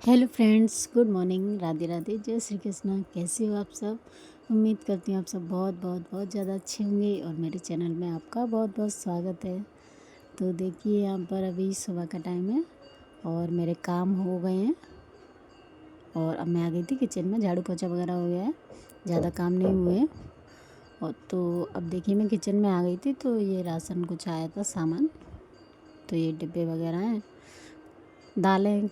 Hello friends, good morning, Radhe Radhe, जय श्री कृष्णा। कैसे हो आप सब? उम्मीद करती हूँ आप सब बहुत बहुत बहुत ज़्यादा अच्छे होंगे और मेरे चैनल में आपका बहुत बहुत स्वागत है। तो देखिए, यहाँ पर अभी सुबह का टाइम है और मेरे काम हो गए हैं और अब मैं आ गई थी किचन में। झाड़ू पोछा वगैरह हो गया है, ज़्यादा काम नहीं हुए हैं। और तो अब देखिए, मैं किचन में आ गई थी तो ये राशन कुछ आया था सामान, तो ये डिब्बे वगैरह हैं, दालें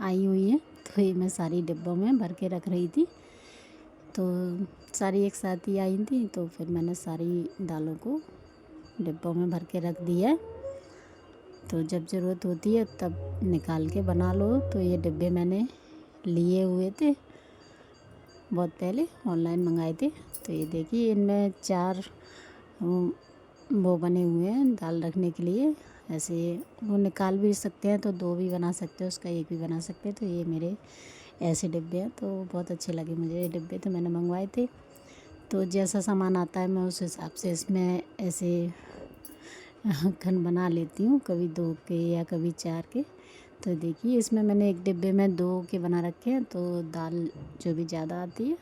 आई हुई हैं, तो ये मैं सारी डिब्बों में भर के रख रही थी। तो सारी एक साथ ही आई थी, तो फिर मैंने सारी दालों को डिब्बों में भर के रख दिया है। तो जब ज़रूरत होती है तब निकाल के बना लो। तो ये डिब्बे मैंने लिए हुए थे, बहुत पहले ऑनलाइन मंगाए थे। तो ये देखिए, इनमें 4 वो बने हुए हैं दाल रखने के लिए। ऐसे वो निकाल भी सकते हैं तो 2 भी बना सकते हैं, उसका 1 भी बना सकते हैं। तो ये मेरे ऐसे डिब्बे हैं, तो बहुत अच्छे लगे मुझे ये डिब्बे, तो मैंने मंगवाए थे। तो जैसा सामान आता है मैं उस हिसाब से इसमें ऐसे खन बना लेती हूँ, कभी 2 के या कभी 4 के। तो देखिए, इसमें मैंने एक डिब्बे में 2 के बना रखे हैं। तो दाल जो भी ज़्यादा आती है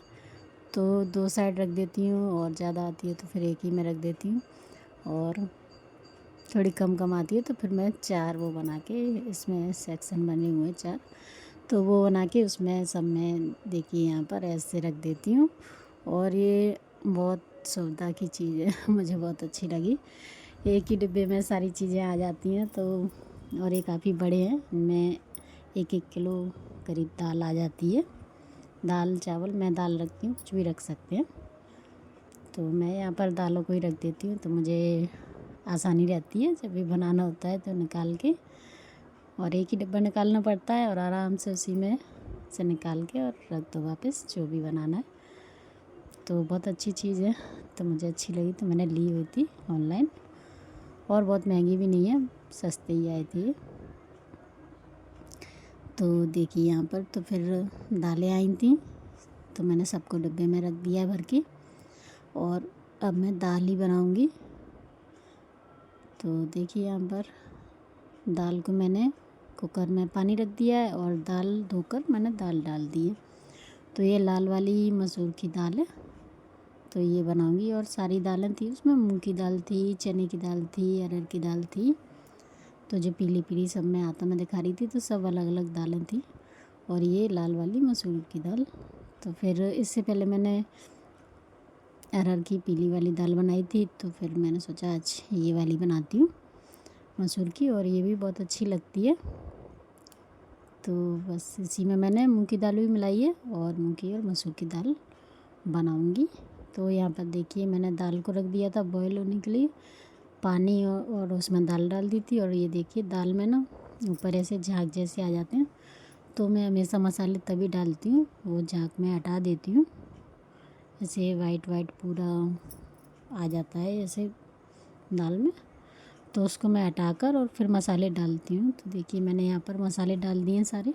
तो 2 साइड रख देती हूँ, और ज़्यादा आती है तो फिर 1 ही में रख देती हूँ, और थोड़ी कम कम आती है तो फिर मैं 4 वो बना के, इसमें सेक्शन बने हुए हैं 4, तो वो बना के उसमें सब में देखिए यहाँ पर ऐसे रख देती हूँ। और ये बहुत सुविधा की चीज़ है मुझे बहुत अच्छी लगी। एक ही डिब्बे में सारी चीज़ें आ जाती हैं। तो और ये काफ़ी बड़े हैं, इनमें 1-1 किलो करीब दाल आ जाती है। दाल चावल मैं दाल रखती हूँ, कुछ भी रख सकते हैं। तो मैं यहाँ पर दालों को ही रख देती हूँ, तो मुझे आसानी रहती है जब भी बनाना होता है तो निकाल के, और एक ही डिब्बा निकालना पड़ता है और आराम से उसी में से निकाल के और रख दो वापस जो भी बनाना है। तो बहुत अच्छी चीज़ है, तो मुझे अच्छी लगी तो मैंने ली हुई थी ऑनलाइन, और बहुत महंगी भी नहीं है, सस्ते ही आई थी। तो देखिए यहाँ पर तो फिर दालें आई थी, तो मैंने सबको डिब्बे में रख दिया भर के, और अब मैं दाल ही बनाऊँगी। तो देखिए यहाँ पर दाल को मैंने कुकर में पानी रख दिया है और दाल धोकर मैंने दाल डाल दी है। तो ये लाल वाली मसूर की दाल है, तो ये बनाऊंगी। और सारी दालें थी उसमें, मूंग की दाल थी, चने की दाल थी, अरहर की दाल थी। तो जो पीली पीली सब में आता मैं दिखा रही थी, तो सब अलग अलग दालें थी, और ये लाल वाली मसूर की दाल। तो फिर इससे पहले मैंने अरहर की पीली वाली दाल बनाई थी, तो फिर मैंने सोचा आज ये वाली बनाती हूँ मसूर की, और ये भी बहुत अच्छी लगती है। तो बस इसी में मैंने मूंग की दाल भी मिलाई है, और मूंग की और मसूर की दाल बनाऊंगी। तो यहाँ पर देखिए, मैंने दाल को रख दिया था बॉईल होने के लिए, पानी और उसमें दाल डाल दी थी। और ये देखिए, दाल में ना ऊपर ऐसे झाग जैसे आ जाते हैं, तो मैं हमेशा मसाले तभी डालती हूँ, वो झाग में हटा देती हूँ। ऐसे वाइट वाइट पूरा आ जाता है ऐसे दाल में, तो उसको मैं हटाकर और फिर मसाले डालती हूँ। तो देखिए, मैंने यहाँ पर मसाले डाल दिए हैं सारे।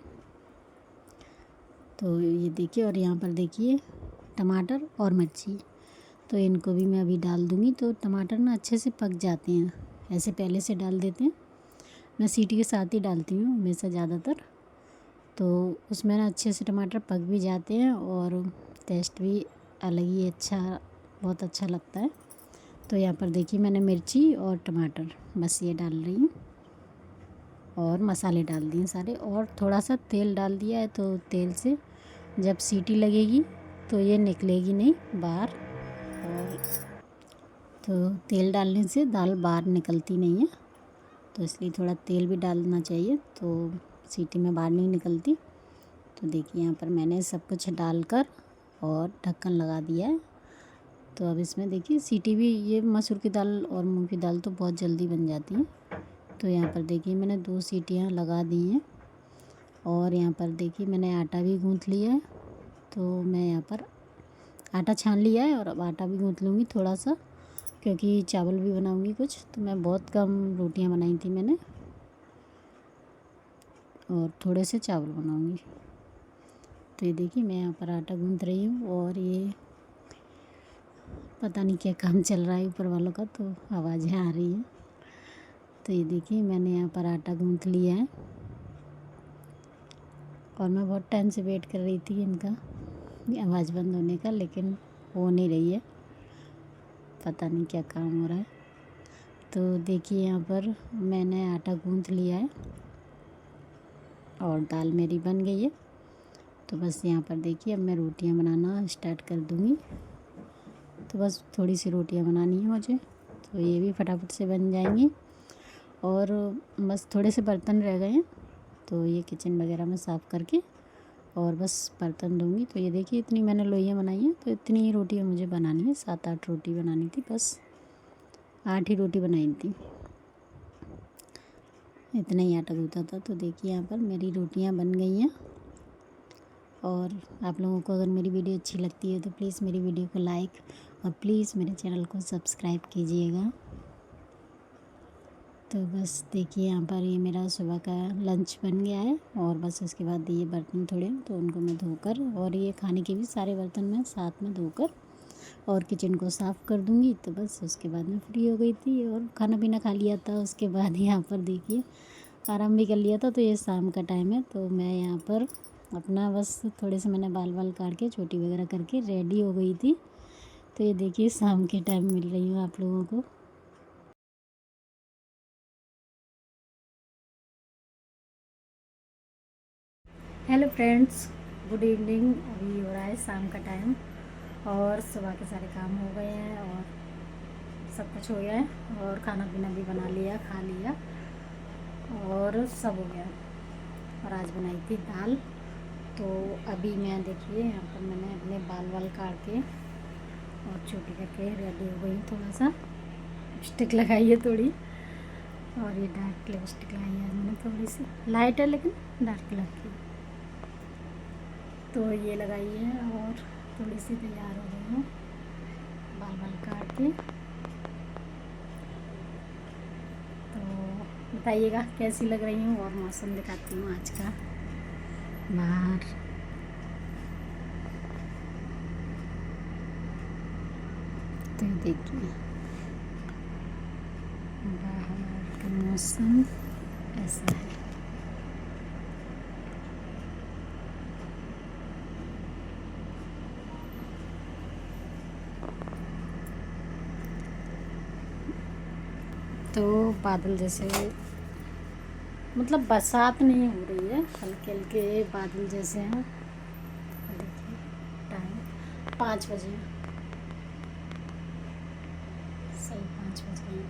तो ये देखिए, और यहाँ पर देखिए टमाटर और मिर्ची, तो इनको भी मैं अभी डाल दूँगी। तो टमाटर ना अच्छे से पक जाते हैं, ऐसे पहले से डाल देते हैं, मैं सीटी के साथ ही डालती हूँ हमेशा ज़्यादातर। तो उसमें ना अच्छे से टमाटर पक भी जाते हैं और टेस्ट भी अलग ही अच्छा, बहुत अच्छा लगता है। तो यहाँ पर देखिए, मैंने मिर्ची और टमाटर बस ये डाल रही हूँ, और मसाले डाल दिए सारे, और थोड़ा सा तेल डाल दिया है। तो तेल से जब सीटी लगेगी तो ये निकलेगी नहीं बाहर, और तो तेल डालने से दाल बाहर निकलती नहीं है, तो इसलिए थोड़ा तेल भी डालना चाहिए, तो सीटी में बाहर नहीं निकलती। तो देखिए, यहाँ पर मैंने सब कुछ डालकर और ढक्कन लगा दिया है। तो अब इसमें देखिए सीटी भी, ये मसूर की दाल और मूंग की दाल तो बहुत जल्दी बन जाती है। तो यहाँ पर देखिए, मैंने 2 सीटियाँ लगा दी हैं, और यहाँ पर देखिए मैंने आटा भी गूँथ लिया है। तो मैं यहाँ पर आटा छान लिया है, और अब आटा भी गूँथ लूँगी थोड़ा सा, क्योंकि चावल भी बनाऊँगी कुछ। तो मैं बहुत कम रोटियाँ बनाई थी मैंने, और थोड़े से चावल बनाऊँगी। तो ये देखिए, मैं यहाँ पर आटा गूँथ रही हूँ, और ये पता नहीं क्या काम चल रहा है ऊपर वालों का, तो आवाज़ें आ रही हैं। तो ये देखिए, मैंने यहाँ पर आटा गूँथ लिया है, और मैं बहुत टाइम से वेट कर रही थी इनका आवाज़ बंद होने का, लेकिन हो नहीं रही है, पता नहीं क्या काम हो रहा है। तो देखिए यहाँ पर मैंने आटा गूँथ लिया है और दाल मेरी बन गई है। तो बस यहाँ पर देखिए अब मैं रोटियाँ बनाना स्टार्ट कर दूँगी। तो बस थोड़ी सी रोटियाँ बनानी है मुझे, तो ये भी फटाफट से बन जाएंगी। और बस थोड़े से बर्तन रह गए हैं, तो ये किचन वगैरह में साफ़ करके और बस बर्तन धोंगी। तो ये देखिए इतनी मैंने लोइयाँ बनाई हैं, तो इतनी ही रोटियाँ मुझे बनानी है, 7-8 रोटी बनानी थी, बस 8 ही रोटी बनाई थी, इतना ही आटा गूँथा था। तो देखिए यहाँ पर मेरी रोटियाँ बन गई हैं। और आप लोगों को अगर मेरी वीडियो अच्छी लगती है तो प्लीज़ मेरी वीडियो को लाइक और प्लीज़ मेरे चैनल को सब्सक्राइब कीजिएगा। तो बस देखिए यहाँ पर ये मेरा सुबह का लंच बन गया है। और बस उसके बाद ये बर्तन थोड़े तो उनको मैं धोकर, और ये खाने के भी सारे बर्तन मैं साथ में धोकर और किचन को साफ़ कर दूँगी। तो बस उसके बाद मैं फ्री हो गई थी और खाना पीना खा लिया था। उसके बाद यहाँ पर देखिए आराम भी कर लिया था। तो ये शाम का टाइम है, तो मैं यहाँ पर अपना बस थोड़े से मैंने बाल काट के चोटी वगैरह करके रेडी हो गई थी। तो ये देखिए शाम के टाइम मिल रही हूँ आप लोगों को। Hello friends, good evening. अभी हो रहा है शाम का टाइम और सुबह के सारे काम हो गए हैं और सब कुछ हो गया है और खाना पीना भी बना लिया, खा लिया और सब हो गया। और आज बनाई थी दाल। तो अभी मैं देखिए यहाँ पर मैंने अपने बाल काट के और छोटी करके रेडी हो गई। थोड़ा सा लिपस्टिक लगाई है थोड़ी, और ये डार्क लिपस्टिक लगाई है मैंने, थोड़ी सी लाइट है लेकिन डार्क कलर की। तो ये लगाई है और थोड़ी सी तैयार हो गई हूँ बाल काट के। तो बताइएगा कैसी लग रही हूँ। और मौसम दिखाती हूँ आज का बाहर। तो देखिए बाहर का मौसम ऐसा है। तो बादल जैसे, मतलब बरसात नहीं हो रही है, हल्के हल्के बादल जैसे हैं। देखिए टाइम 5 बजे, सही 5 बज गए।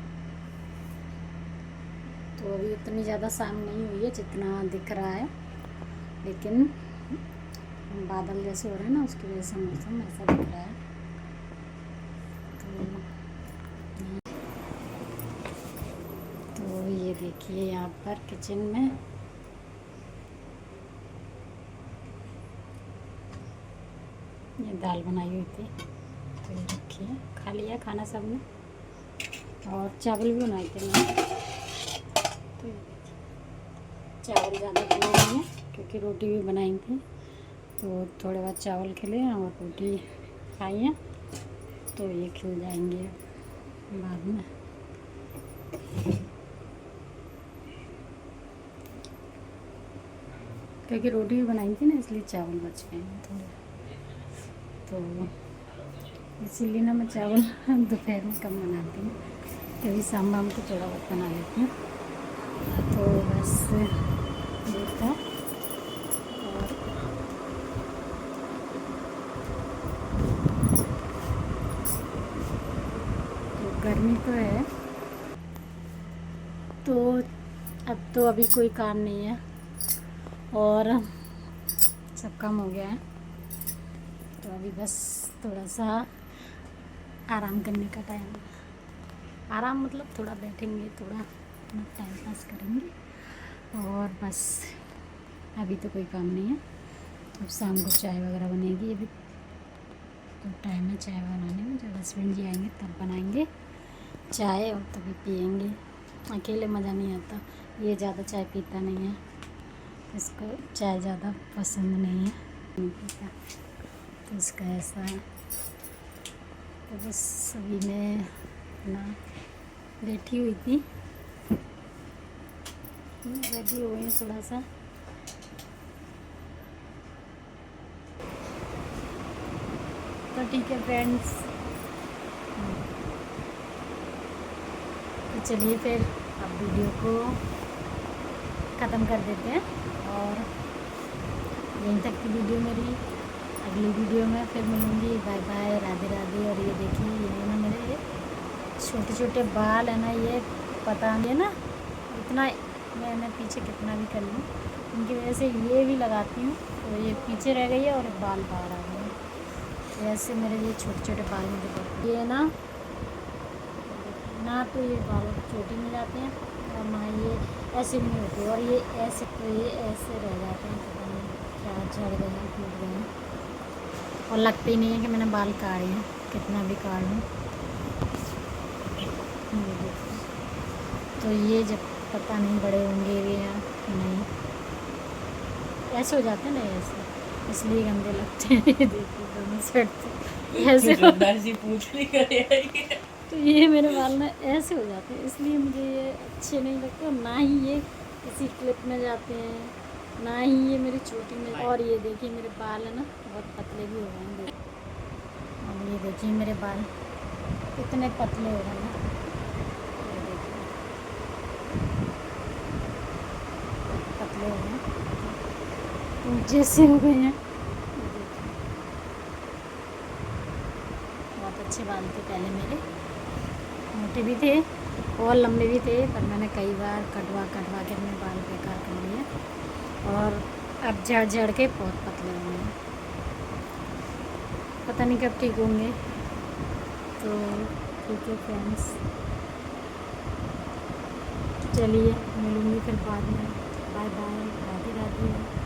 तो अभी उतनी ज़्यादा शाम नहीं हुई है जितना दिख रहा है, लेकिन बादल जैसे हो रहे हैं ना, उसकी वजह से मौसम ऐसा दिख रहा है। तो ये देखिए यहाँ पर किचन में ये दाल बनाई हुई थी, तो ये रखिए, खा लिया खाना सबने। और चावल भी बनाए थे मैंने। तो ये देखिए चावल ज़्यादा बनाए हैं क्योंकि रोटी भी बनाई थी, तो थोड़े बहुत चावल खिले और रोटी खाई है, तो ये खिल जाएंगे बाद में। क्योंकि रोटी भी बनाई थी ना, इसलिए चावल बच गए हैं थोड़े। तो इसीलिए ना मैं चावल दोपहर में कम बनाती हूँ, कभी शाम को थोड़ा बहुत बना लेती हूँ। तो बस ये था। और तो गर्मी तो है, तो अब तो अभी कोई काम नहीं है और सब काम हो गया है। तो अभी बस थोड़ा सा आराम करने का टाइम है। आराम मतलब थोड़ा बैठेंगे, थोड़ा अपना टाइम पास करेंगे और बस अभी तो कोई काम नहीं है। अब शाम को चाय वगैरह बनेगी, अभी तो टाइम है चाय बनाने में। जब हस्बैंड जी आएंगे तब बनाएंगे चाय और तभी पियेंगे। अकेले मज़ा नहीं आता, ये ज़्यादा चाय पीता नहीं है, इसको चाय ज़्यादा पसंद नहीं है, नहीं पीता, तो इसका ऐसा है। तो बस अभी मैं अपना बैठी हुई थी, रेडी हो गई थोड़ा सा। ठीक है फ्रेंड्स, तो चलिए फिर अब वीडियो को ख़त्म कर देते हैं और यहीं तक की वीडियो मेरी। अगली वीडियो में फिर मिलूँगी। Bye bye, Radhe Radhe. और ये देखिए, ये ना मेरे छोटे छोटे बाल है ना, ये पता नहीं है ना, इतना मैं पीछे कितना भी कर लूँ, इनकी वजह से ये भी लगाती हूँ तो ये पीछे रह गई है और बाल बाहर आ गए हैं। तो ऐसे मेरे ये छोटे छोटे बाल मुझे पड़ते, ये ना तो ये बाल चोटी में जाते हैं और ना ये ऐसे नहीं होते, और ये ऐसे, तो ये ऐसे रह जाते हैं, पता नहीं क्या झड़ गए हैं, टूट गए हैं, और लगता ही नहीं है कि मैंने बाल काटे हैं, कितना भी काट लूँ। तो ये जब पता नहीं बड़े होंगे भी या नहीं, ऐसे हो जाते हैं ना, ऐसे इसलिए गंदे लगते हैं। ये देखिए दोनों साइड से ऐसे पूछ नहीं करे। तो ये मेरे बाल ना ऐसे हो जाते हैं, इसलिए मुझे ये अच्छे नहीं लगते, और ना ही ये किसी क्लिप में जाते हैं, ना ही ये मेरी चोटी में। और ये देखिए मेरे बाल है ना बहुत पतले भी हो गए हैं, और ये देखिए मेरे बाल कितने पतले हो गए हैं, ये देखिए पतले हो गए हैं, ऊँचे से हो गए हैं। बहुत अच्छे बाल थे पहले मेरे, मोटे भी थे और लंबे भी थे, पर मैंने कई बार कटवा के अपने बाल बेकार कर लिए, और अब झड़ झड़ के बहुत पतले हो गए हैं। पता नहीं कब ठीक होंगे। तो ठीक है फ्रेंड्स, चलिए मिलूँगी फिर बाद में। Bye bye, Radhe Radhe.